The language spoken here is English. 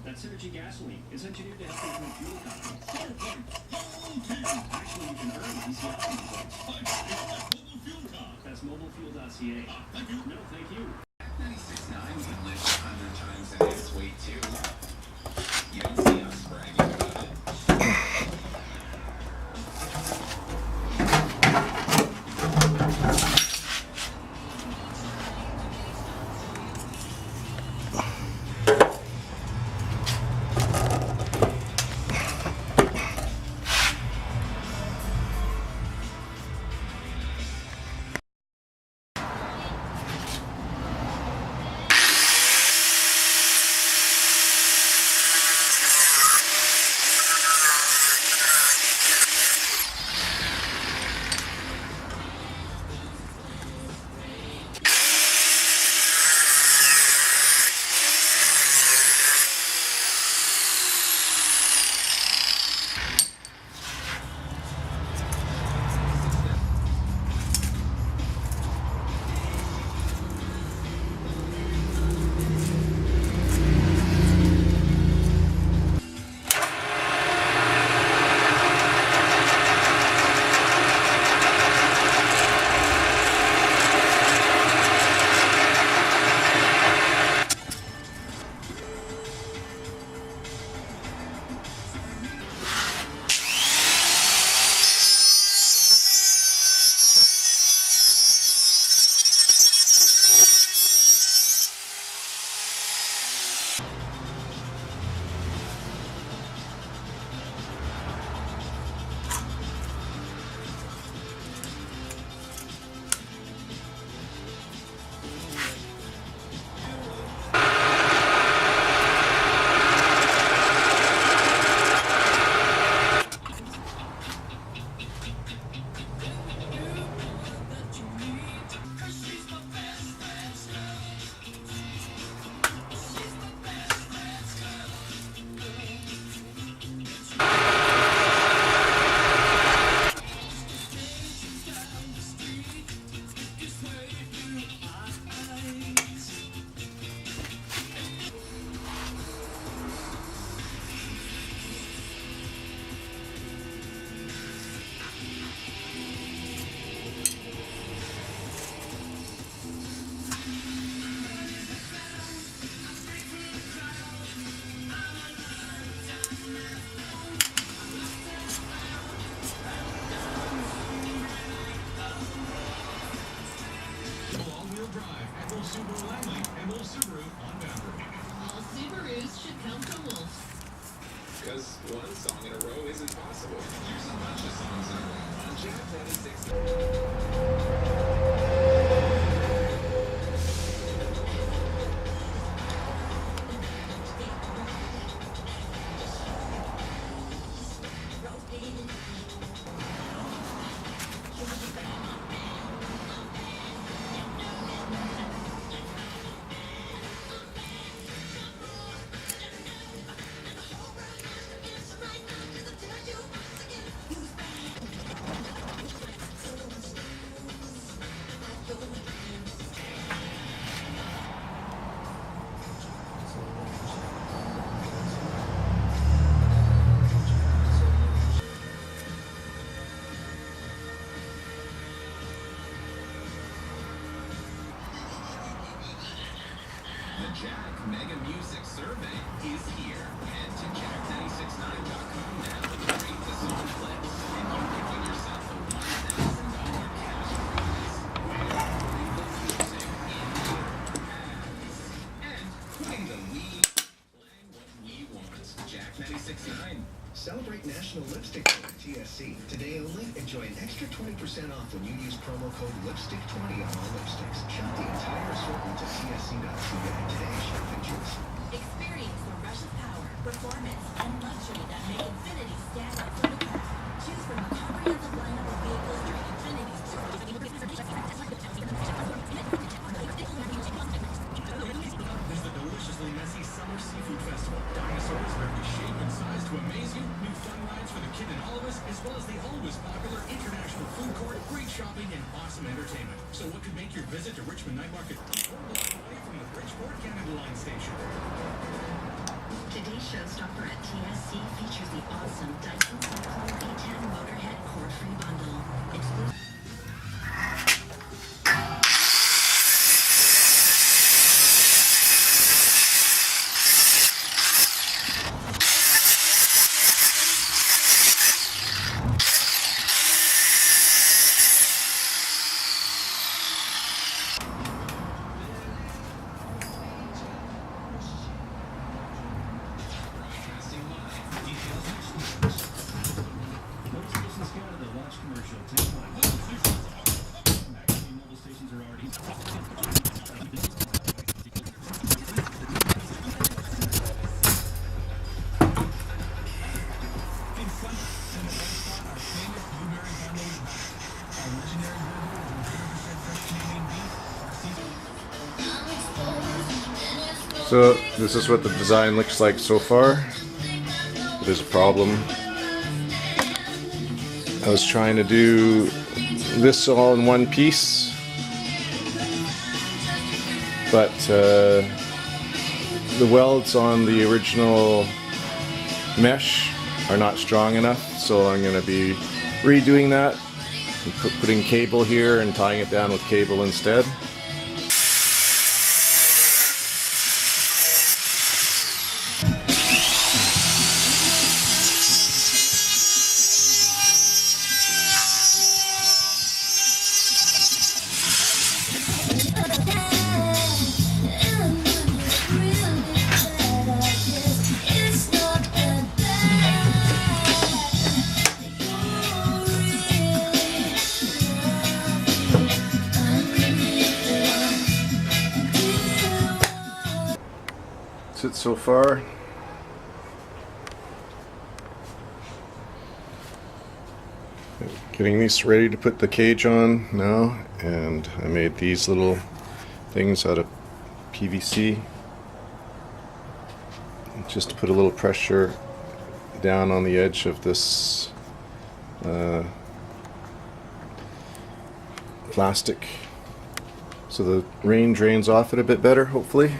That's Synergy gasoline. It's engineered to help improve fuel economy. Actually, you can earn DCI points. That's mobilefuel.ca. Thank you. No, thank you. 96.9 can lift 100 times in its weight too. You don't see us bragging about it. Subaru Langley and Wolf Subaru on Boundary. All Subarus should come from Wolf. Because one song in a row isn't possible. Here's a bunch of songs in a row on Jack 26. The Jack Mega Music Survey is here. Head to jack969.com now to rate the song list, and you can win yourself a $1,000 cash prize. We're putting the music in your hands. And putting the lead, playing what we want. Jack 96.9. Celebrate National Lipstick Day at TSC. Today only, enjoy an extra 20% off when you use promo code LIPSTICK20 on all lipsticks. Shop the entire assortment at tsc.ca. Today's shopping choice. Experience the rush of power, performance, and luxury that make Infiniti stand out from the crowd. Choose from a comprehensive lineup of vehicles during Infinity's There's the deliciously messy Summer Seafood Festival. Dinosaurs of every shape and size to amaze you. New fun rides for the kid and all of us, as well as the always popular International Food Court, great shopping, and awesome entertainment. So what could make your visit to Richmond Night Market affordable away from the Bridgeport Canada Line Station? Today's showstopper at TSC features the awesome Dyson Cyclone V10 Motorhead cord-free bundle. Exclusive. Broadcasting live. Details next week. Mobile Stations Canada launch commercial. Take one. Magazine mobile stations are already. In summer, in the one spot, our famous blueberry bundle is back. Our legendary burger with 100% fresh Canadian beef, our season. So this is what the design looks like so far. There's a problem. I was trying to do this all in one piece, but the welds on the original mesh are not strong enough, so I'm going to be redoing that and putting cable here and tying it down with cable instead. That's it so far. Getting these ready to put the cage on now, and I made these little things out of PVC just to put a little pressure down on the edge of this plastic so the rain drains off it a bit better, hopefully.